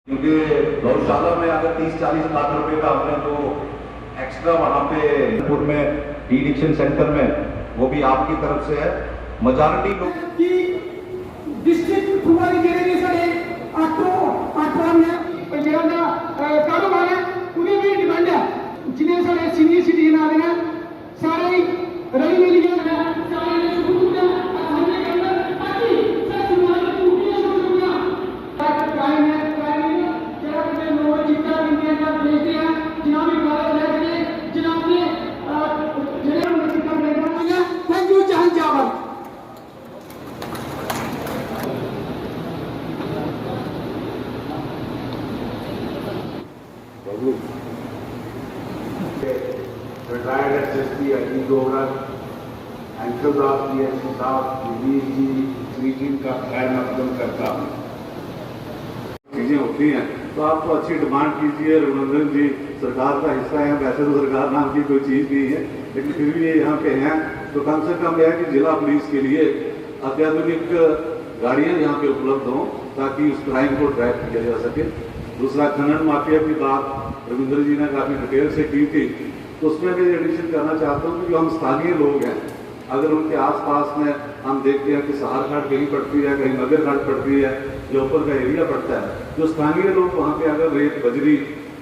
क्योंकि गौशाला में अगर 30-40 लाख रुपए का हमने जो एक्स्ट्रा वहाँ पे में डिडिक्शन सेंटर में वो भी आपकी तरफ से है। मेजॉरिटी लोग की डिस्ट्रिक्ट फुटबॉल जेडे सारे आठवां में जेड़ा कारोबार है उन्हें भी डिमांड है जिन्हें सारे सीनियर सिटीजन आ रहे हैं सारे रली मिली गए सारे सुकून का हमने करना ताकि सब शुरुआत टूटने शुरू हो गया टाइम है जरा के लोग जितना इंडिया का भेजते हैं जिन्होंने भारत लेके जिन्होंने जेडे में चिकन लेकर आया थैंक यू जहां Jawar retired SSP Ajit Dogra, Anshul दास PSC साहब, विनीत जी, मीटिंग का खैर मकदम करता हूँ। चीजें होती हैं तो आपको अच्छी डिमांड कीजिए। रघुनंदन जी सरकार का हिस्सा है, वैसे तो सरकार नाम की कोई चीज नहीं है, लेकिन फिर भी ये यहाँ पे हैं तो कम से कम यह कि जिला पुलिस के लिए अत्याधुनिक गाड़ियाँ यहाँ पे उपलब्ध हों ताकि उस क्राइम को ट्रैक किया जा सके। दूसरा, खनन माफिया की बात रविंद्र जी ने काफी डिटेल से की थी, तो उसमें मैं एडिशन करना चाहता हूँ कि जो हम स्थानीय लोग हैं, अगर उनके आसपास में हम देखते हैं कि सहारघाट कहीं पड़ती है, कहीं नगरघाट पड़ती है, जो ऊपर का एरिया पड़ता है, जो स्थानीय लोग वहाँ पे अगर रेत बजरी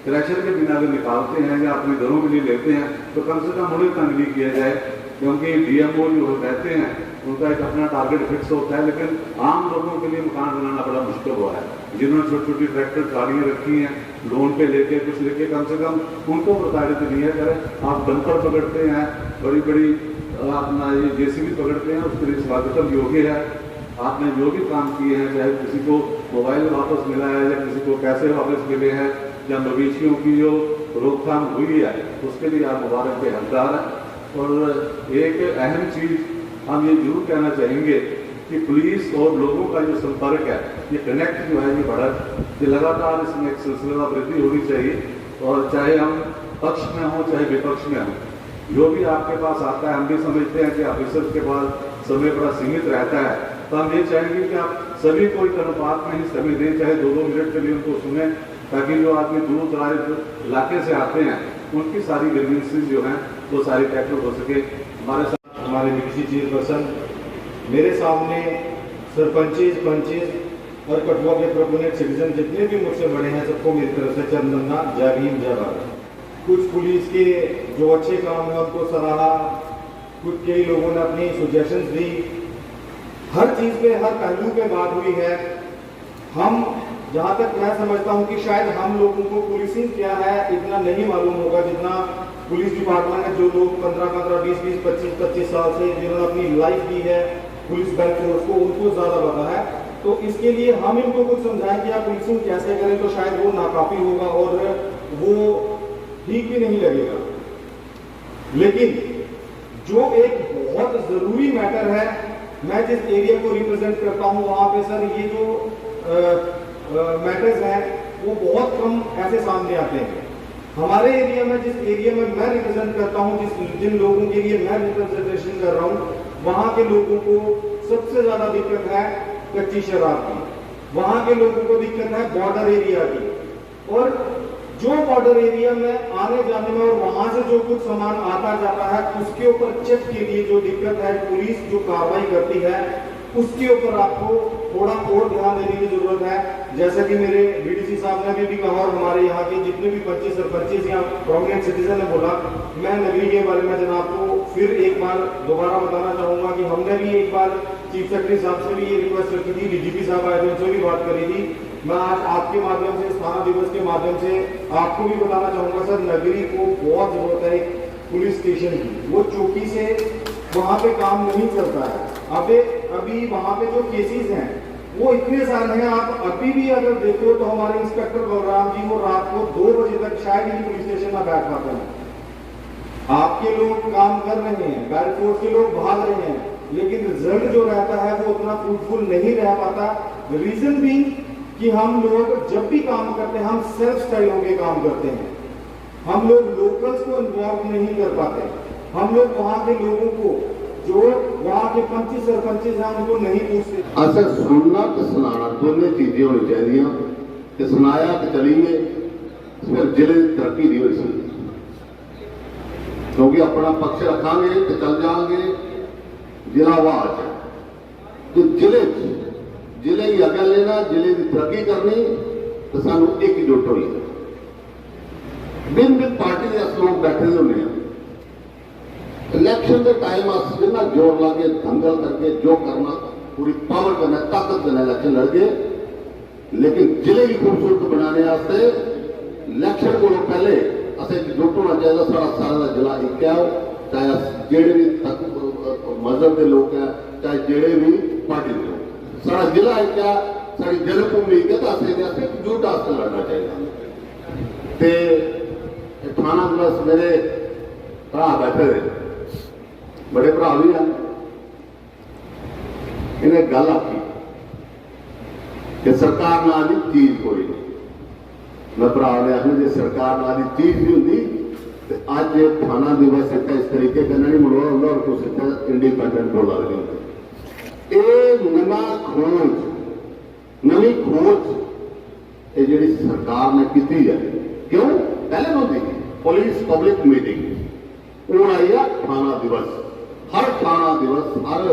क्रैशर के बिना अगर निकालते हैं या अपने घरों के लिए लेते हैं तो कम से कम उन्हें तंग नहीं किया जाए, क्योंकि डीएमओ जो रहते हैं उनका एक अपना टारगेट फिक्स होता है, लेकिन आम लोगों के लिए मकान बनाना बड़ा मुश्किल हुआ है। जिन्होंने छोटी छोटी ट्रैक्टर गाड़ियाँ रखी हैं लोन पे लेके कुछ लेके, कम से कम उनको प्रताड़ित नहीं करें। आप डंपर पकड़ते हैं, बड़ी बड़ी अपना ये जेसीबी पकड़ते हैं, उसके लिए स्वागतम योग्य है। आपने जो भी काम किए हैं, चाहे किसी को मोबाइल वापस मिला है या किसी को पैसे वापस मिले हैं या मवेशियों की जो रोकथाम हुई है, उसके लिए आप मुबारक के हकदार हैं। और एक अहम चीज हम ये जरूर कहना चाहेंगे कि पुलिस और लोगों का जो संपर्क है, ये कनेक्ट जो है, ये बढ़त, ये लगातार इसमें एक सिलसिला वृद्धि होनी चाहिए। और चाहे हम पक्ष में हों चाहे विपक्ष में हों, जो भी आपके पास आता है, हम भी समझते हैं कि ऑफिसर के पास समय बड़ा सीमित रहता है, तो हम ये चाहेंगे कि आप सभी को एक अनुपात में ही समय दें, चाहे 2-2 मिनट के लिए उनको सुने, ताकि जो आदमी दूर दराज इलाके से आते हैं उनकी सारी ग्रीवेंसेस जो हैं वो सारी टैकल हो सके। हमारे साथ हमारे बीडीसी चेयरपर्सन, मेरे सामने सरपंचेज, पंचेज और कठुआ के प्रोपोनेंट सिटीजन जितने भी मुझसे बड़े हैं, सबको मेरी तरफ से चंदना, जय भीम, जय भारत। कुछ पुलिस के जो अच्छे काम है उनको सराहा, कुछ कई लोगों ने अपनी सजेशंस दी, हर चीज पे हर पहलू पे बात हुई है। हम जहां तक मैं समझता हूं कि शायद हम लोगों को पुलिसिंग क्या है इतना नहीं मालूम होगा जितना पुलिस डिपार्टमेंट में जो लोग 15-15, 20-20, 25-25 साल से जिन्होंने अपनी लाइफ दी है पुलिस बैंक फोर्स को, उनको ज्यादा पता है। तो इसके लिए हम इनको कुछ समझाएं कि आप पुलिसिंग कैसे करें, तो शायद वो नाकाफी होगा और वो ठीक भी नहीं लगेगा। लेकिन जो एक बहुत जरूरी मैटर है, मैं जिस एरिया को रिप्रेजेंट करता हूं वहां पे सर ये जो मैटर्स हैं वो बहुत कम ऐसे सामने आते हैं। हमारे एरिया में, जिस एरिया में मैं रिप्रेजेंट करता हूं, जिन लोगों के लिए मैं रिप्रेजेंटेशन कर रहा हूं, वहां के लोगों को सबसे ज्यादा दिक्कत है कच्ची शराब की, वहां के लोगों को दिक्कत है बॉर्डर एरिया की। और जो बॉर्डर एरिया में आने जाने में और वहां से जो कुछ सामान आता जाता है उसके ऊपर चेक के लिए जो दिक्कत है, पुलिस जो कार्रवाई करती है उसके ऊपर आपको थोड़ा और ध्यान देने की जरूरत है। जैसा कि मेरे बीडीसी साहब ने भी कहा और हमारे यहाँ के जितने भी पंचे सरपंचेस या प्रोमिनेंट सिटीजन ने बोला, मैं नगरी के बारे में जनाब को फिर एक बार दोबारा बताना चाहूंगा कि हमने भी एक बार चीफ सेक्रेटरी साहब से भी ये रिक्वेस्ट रखी थी, डीजीपी साहब आए थे उनसे भी बात करी थी। मैं आज आपके माध्यम से, स्थाना दिवस के माध्यम से आपको भी बताना चाहूंगा सर, नगरी को बहुत जरूरत है एक पुलिस स्टेशन की। वो चौकी से वहां पे काम नहीं चलता है। अभी वहां पे जो केसेस हैं वो इतने सारे हैं, आप अभी भी अगर देखो तो हमारे इंस्पेक्टर बलराम जी वो रात को 2 बजे तक शायद ही पुलिस स्टेशन में बैठ पाते हैं। आपके लोग काम कर रहे हैं, बैरिफोर्स के लोग भाग रहे हैं, लेकिन रिजल्ट जो रहता है वो उतना फ्रूटफुल नहीं रह पाता। रीजन भी कि हम लोग जब भी काम करते हैं हम सेल्फ स्टाइल होके काम करते हैं, हम लोग लोकल्स को इन्वॉल्व नहीं कर पाते, हम लोग वहां के लोगों को जो वहां के पंच सरपंच हैं उनको नहीं पूछते। अच्छा, सुनना तो सुनाना दोनों चीजें होनी चाहिए। ਤੇ ਸੁਣਾਇਆ ਤੇ ਚਲੀਏ ਫਿਰ ਜ਼ਿਲ੍ਹੇ ਦੀ ਤਰੱਕੀ ਨਹੀਂ ਹੋਈ ਸੀ ਕਿਉਂਕਿ ਆਪਣਾ ਪੱਖ ਰੱਖਾਂਗੇ ਤੇ ਚੱਲ ਜਾਵਾਂਗੇ ਜ਼ਿਲ੍ਹਾਵਾਰ ਤੇ ਜ਼ਿਲ੍ਹੇ ਹੀ ਅੱਗੇ ਲੈਣਾ ਜ਼ਿਲ੍ਹੇ ਦੀ ਤਰੱਕੀ ਕਰਨੀ ਤੇ ਸਾਨੂੰ ਇਕਜੁੱਟ ਹੋਈ ਬਿਨ ਪਾਰਟੀ ਦੇ ਅਸੀਂ ਲੋਕ ਬੈਠੇ ਹੁੰਦੇ ਹਾਂ इलेक्शन के टाइम जितना जोर लागे दंगल करके जो करना पूरी पावर करना ताकत देना इलेक्शन लड़के लेकिन जिले की खूबसूरत बनाने इलेक्शन को पहले असं एकजुट होना चाहिए सारा सारा जिला एक है चाहे जेड़े भी मजहब के लोग हैं चाहे जेड़े भी पार्टी के लोग सारा जिला एक है सारी जन्मभूमि एक है तो असं एकजुट वास्ते लड़ना चाहिए थाना दिवस मेरे भरा बैठे रहे बड़े भरा भी हैं इन्हें गल आखी कि सरकार नाल दी चीज कोई नहीं मैं भरा ने आखिया जो सरकार नाल दी चीज भी होंगी तो अज थाना दिवस इतना इस तरीके का नहीं मनोड़ा होंगे और कुछ इतना इंडिपेंडेंट बोला नहीं होंगे ये नवी खोज ये जी सरकार ने की है क्यों पहले होती थी पुलिस पब्लिक मीटिंग हूँ आई है थाना दिवस हर थाना दिवस हर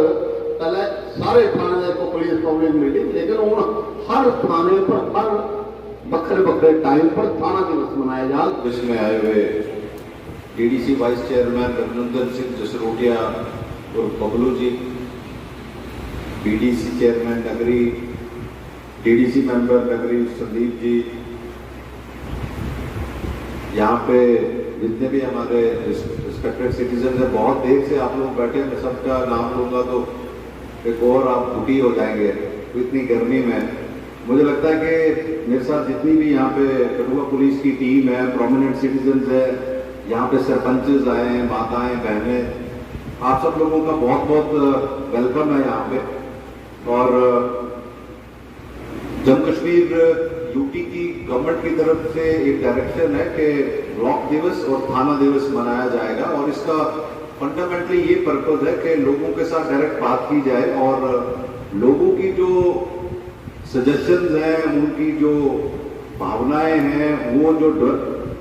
पहले सारे थाने को पुलिस पब्लिक मीटिंग लेकिन हूँ हर थाने पर हर बखरे बखरे टाइम पर थाना दिवस मनाया जा इसमें आए हुए DDC vice chairman Raghunandan Singh Jasrotia और बबलू जी बीडीसी चेयरमैन नगरी डीडीसी मेंबर नगरी संदीप जी यहाँ पे जितने भी हमारे रिस्पेक्टेड सिटीजन है बहुत देर से आप लोग बैठे मैं सबका नाम लूंगा तो एक और आप दुखी हो जाएंगे तो इतनी गर्मी में मुझे लगता है कि मेरे साथ जितनी भी यहाँ पे कठुआ पुलिस की टीम है प्रोमिनेंट सिटीजन है यहाँ पे सरपंचेस आए हैं माताएं बहनें आप सब लोगों का बहुत बहुत वेलकम है यहाँ पे और जम्मू कश्मीर यूटी की गवर्नमेंट की तरफ से एक डायरेक्शन है कि ब्लॉक दिवस और थाना दिवस मनाया जाएगा और इसका फंडामेंटली ये पर्पज है कि लोगों के साथ डायरेक्ट बात की जाए और लोगों की जो सजेशंस हैं उनकी जो भावनाएं हैं वो जो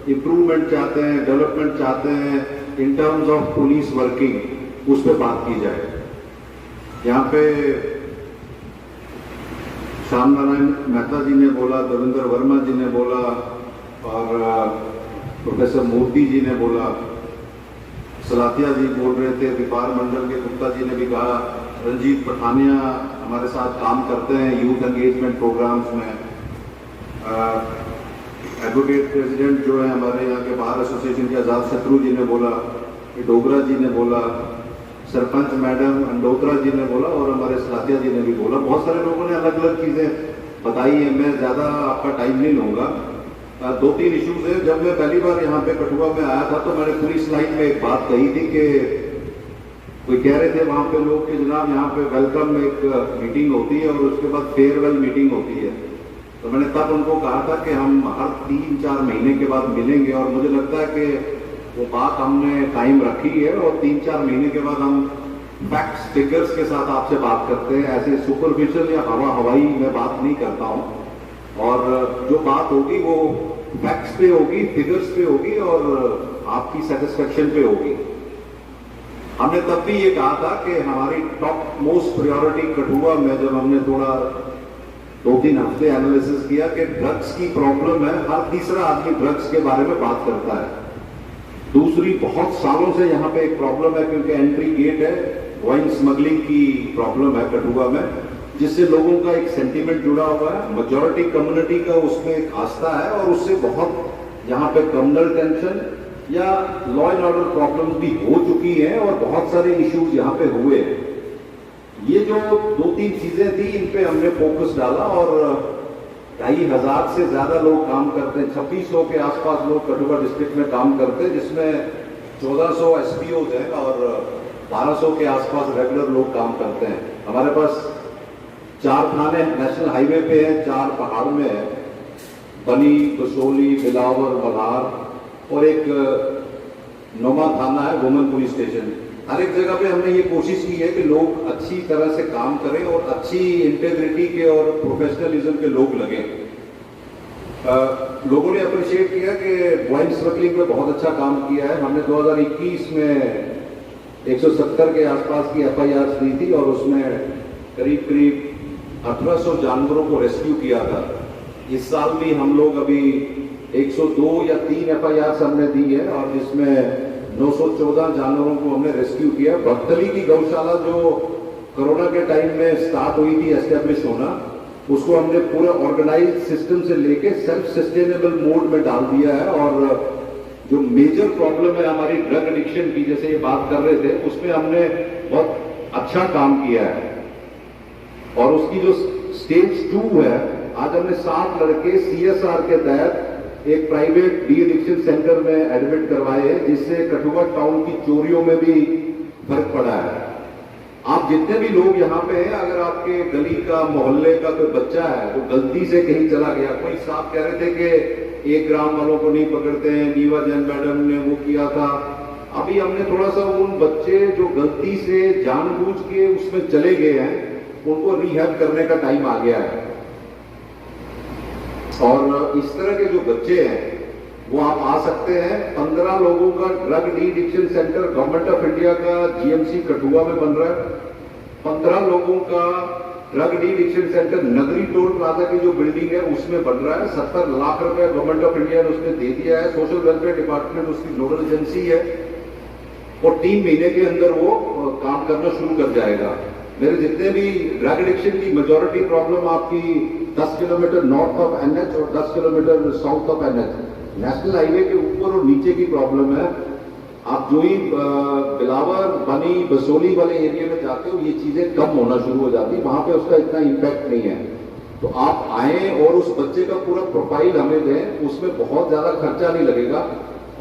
इम्प्रूवमेंट चाहते हैं डेवलपमेंट चाहते हैं in terms of police working उस पर बात की जाए यहाँ पे श्याम नारायण मेहता जी ने बोला देवेंद्र वर्मा जी ने बोला और प्रोफेसर मोदी जी ने बोला सलातिया जी बोल रहे थे व्यापार मंडल के गुप्ता जी ने भी कहा रंजीत पठानिया हमारे साथ काम करते हैं यूथ एंगेजमेंट प्रोग्राम्स में एडवोकेट प्रेसिडेंट जो है हमारे यहाँ के बार एसोसिएशन के आज़ाद शत्रु जी ने बोला डोगरा जी ने बोला सरपंच मैडम अंडोत्रा जी ने बोला और हमारे सलातिया जी ने भी बोला बहुत सारे लोगों ने अलग अलग चीज़ें बताई है मैं ज़्यादा आपका टाइम नहीं लूँगा 2-3 इश्यूज है जब मैं पहली बार यहाँ पे कठुआ में आया था तो मैंने पूरी स्लाइड में एक बात कही थी कि कोई कह रहे थे वहाँ पे लोग कि जनाब यहाँ पे वेलकम एक मीटिंग होती है और उसके बाद फेयरवेल मीटिंग होती है तो मैंने तब उनको कहा था कि हम हर 3-4 महीने के बाद मिलेंगे और मुझे लगता है कि वो बात हमने टाइम रखी है और 3-4 महीने के बाद हम फैक्ट्स फिगर्स के साथ आपसे बात करते हैं ऐसे सुपरफिशियल या हवाई मैं बात नहीं करता हूँ और जो बात होगी वो फैक्ट्स पे होगी फिगर्स पे होगी और आपकी सेटिस्फेक्शन पे होगी हमने तब भी ये कहा था कि हमारी टॉप मोस्ट प्रायोरिटी कठुआ में जब हमने थोड़ा 2-3 हफ्ते एनालिसिस किया कि ड्रग्स की प्रॉब्लम है हर तीसरा आदमी ड्रग्स के बारे में बात करता है दूसरी बहुत सालों से यहाँ पे एक प्रॉब्लम है क्योंकि एंट्री गेट है वाइन स्मगलिंग की प्रॉब्लम है कठुआ में जिससे लोगों का एक सेंटीमेंट जुड़ा हुआ है मेजॉरिटी कम्युनिटी का उसमें एक आस्था है और उससे बहुत यहाँ पे कम्युनल टेंशन या लॉ एंड ऑर्डर प्रॉब्लम्स भी हो चुकी हैं और बहुत सारे इश्यूज यहाँ पे हुए हैं ये जो 2-3 चीजें थी इन पे हमने फोकस डाला और 2,500 से ज्यादा लोग काम करते हैं 2600 के आसपास लोग कठुआ डिस्ट्रिक्ट में काम करते हैं जिसमें 1400 SPOs हैं और 1200 के आसपास रेगुलर लोग काम करते हैं हमारे पास 4 थाने नेशनल हाईवे पे हैं 4 पहाड़ में है बनी कसोली बिलावर बल्हार और एक नोमा थाना है वुमेन पुलिस स्टेशन हर एक जगह पे हमने ये कोशिश की है कि लोग अच्छी तरह से काम करें और अच्छी इंटेग्रिटी के और प्रोफेशनलिज्म के लोग लगें लोगों ने अप्रिशिएट किया कि वाइन स्मगलिंग में बहुत अच्छा काम किया है। हमने 2021 में 170 के आसपास की FIR दी थी और उसमें करीब 1800 जानवरों को रेस्क्यू किया था। इस साल भी हम लोग अभी 102 या 3 FIR हमने दी है और जिसमें 914 जानवरों को हमने रेस्क्यू किया। भक्तली की गौशाला जो कोरोना के टाइम में स्टार्ट हुई थी एस्टेब्लिश होना, उसको हमने पूरा ऑर्गेनाइज सिस्टम से लेके सेल्फ सस्टेनेबल मोड में डाल दिया है। और जो मेजर प्रॉब्लम है हमारी ड्रग एडिक्शन की, जैसे ये बात कर रहे थे, उसमें हमने बहुत अच्छा काम किया है। और उसकी जो स्टेज 2 है, आज हमने 7 लड़के CSR के तहत एक प्राइवेट डी एडिक्शन सेंटर में एडमिट करवाए हैं, जिससे कठुआ टाउन की चोरियों में भी फर्क पड़ा है। आप जितने भी लोग यहाँ पे हैं, अगर आपके गली का मोहल्ले का कोई बच्चा है जो गलती से कहीं चला गया, कोई साहब कह रहे थे कि 1 ग्राम वालों को नहीं पकड़ते हैं, नीवा जैन मैडम ने वो किया था। अभी हमने थोड़ा सा उन बच्चे जो गलती से जानबूझ के उसमें चले गए हैं, उनको रिहैब करने का टाइम आ गया है। और इस तरह के जो बच्चे हैं वो आप आ सकते हैं। 15 लोगों का drug de addiction centre government of India का GMC कठुआ में बन रहा है। 15 लोगों का ड्रग डी एडिक्शन सेंटर नगरी टोल प्लाजा की जो बिल्डिंग है उसमें बन रहा है। 70 लाख रुपए गवर्नमेंट ऑफ इंडिया ने उसने दे दिया है। सोशल वेलफेयर डिपार्टमेंट उसकी नोडल एजेंसी है और 3 महीने के अंदर वो काम करना शुरू कर जाएगा। मेरे जितने भी ड्रग एडिक्शन की मेजॉरिटी प्रॉब्लम आपकी 10 किलोमीटर नॉर्थ ऑफ NH और 10 kilometre south of NH national highway के ऊपर और नीचे की प्रॉब्लम है। आप जो ही बिलावर, बनी, बसोली वाले एरिया में जाते हो, ये चीजें कम होना शुरू हो जाती, वहां पे उसका इतना इम्पैक्ट नहीं है। तो आप आए और उस बच्चे का पूरा प्रोफाइल हमें दें, उसमें बहुत ज्यादा खर्चा नहीं लगेगा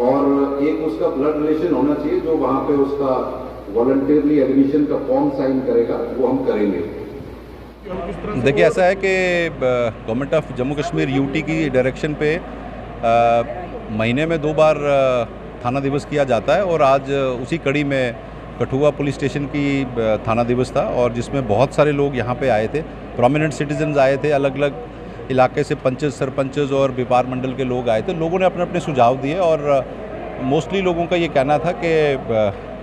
और एक उसका ब्लड रिलेशन होना चाहिए जो वहां पे उसका वॉलंटियरली एडमिशन का फॉर्म साइन करेगा, वो हम करेंगे। देखिए, ऐसा है कि government of Jammu Kashmir UT की डायरेक्शन पे महीने में 2 बार थाना दिवस किया जाता है और आज उसी कड़ी में कठुआ पुलिस स्टेशन की थाना दिवस था और जिसमें बहुत सारे लोग यहाँ पे आए थे, प्रोमिनेंट सिटीजन्स आए थे, अलग अलग इलाके से पंचेस, सरपंचेस और व्यापार मंडल के लोग आए थे। लोगों ने अपने अपने सुझाव दिए और मोस्टली लोगों का ये कहना था कि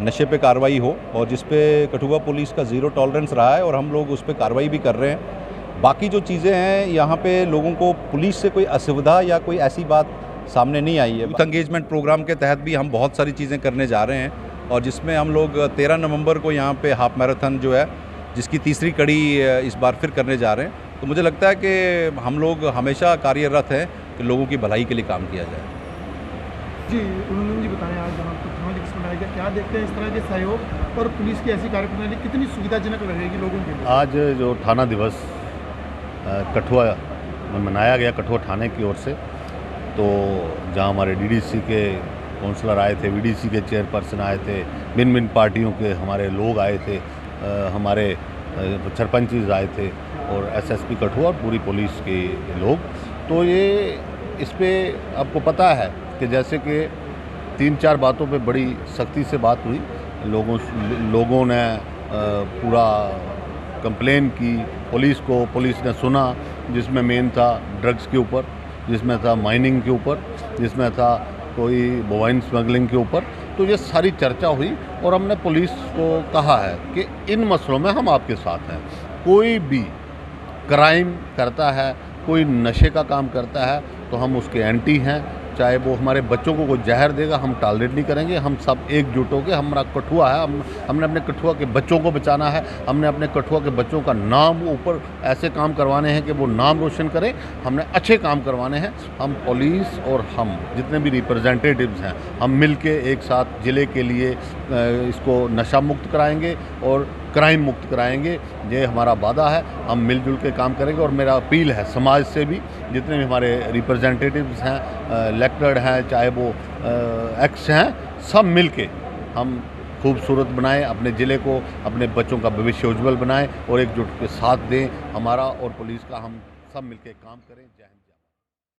नशे पे कार्रवाई हो और जिस पे कठुआ पुलिस का 0 टॉलरेंस रहा है और हम लोग उस पर कार्रवाई भी कर रहे हैं। बाकी जो चीज़ें हैं, यहाँ पे लोगों को पुलिस से कोई असुविधा या कोई ऐसी बात सामने नहीं आई है। यूथ एंगेजमेंट प्रोग्राम के तहत भी हम बहुत सारी चीज़ें करने जा रहे हैं और जिसमें हम लोग 13 नवंबर को यहाँ पे हाफ मैराथन जो है, जिसकी तीसरी कड़ी इस बार फिर करने जा रहे हैं। तो मुझे लगता है कि हम लोग हमेशा कार्यरत हैं कि लोगों की भलाई के लिए काम किया जाए। जी, उन्होंने जी बताया आज जहाँ पर थाना दिवस मनाया गया, क्या देखते हैं इस तरह के सहयोग और पुलिस की ऐसी कार्यप्रणाली कितनी सुविधाजनक रहेगी लोगों के लिए? आज जो थाना दिवस कठुआ में मनाया गया, कठुआ थाने की ओर से, तो जहाँ हमारे DDC के काउंसलर आए थे, VDC के चेयरपर्सन आए थे, भिन्न भिन्न पार्टियों के हमारे लोग आए थे, हमारे सरपंच आए थे और SSP कठुआ और पूरी पुलिस के लोग। तो ये इस पे आपको पता है कि जैसे कि 3-4 बातों पे बड़ी सख्ती से बात हुई। लोगों ने पूरा कंप्लेन की पुलिस को, पुलिस ने सुना, जिसमें मेन था ड्रग्स के ऊपर, जिसमें था माइनिंग के ऊपर, जिसमें था कोई वाइन स्मगलिंग के ऊपर। तो ये सारी चर्चा हुई और हमने पुलिस को कहा है कि इन मसलों में हम आपके साथ हैं। कोई भी क्राइम करता है, कोई नशे का काम करता है तो हम उसके एंटी हैं। चाहे वो हमारे बच्चों को कोई जहर देगा, हम टॉलरेट नहीं करेंगे। हम सब एकजुट होकर, हमारा कठुआ है, हमने अपने कठुआ के बच्चों को बचाना है। हमने अपने कठुआ के बच्चों का नाम ऊपर ऐसे काम करवाने हैं कि वो नाम रोशन करें। हमने अच्छे काम करवाने हैं। हम पुलिस और हम जितने भी रिप्रेजेंटेटिव्स हैं, हम मिलके एक साथ ज़िले के लिए इसको नशा मुक्त कराएंगे और क्राइम मुक्त कराएंगे। ये हमारा वादा है। हम मिलजुल के काम करेंगे और मेरा अपील है समाज से भी, जितने भी हमारे रिप्रेजेंटेटिव्स हैं, इलेक्टेड हैं, चाहे वो एक्स हैं, सब मिलके हम खूबसूरत बनाएं अपने ज़िले को, अपने बच्चों का भविष्य उज्जवल बनाएं और एकजुट के साथ दें हमारा और पुलिस का। हम सब मिलके काम करें। जय हिंद।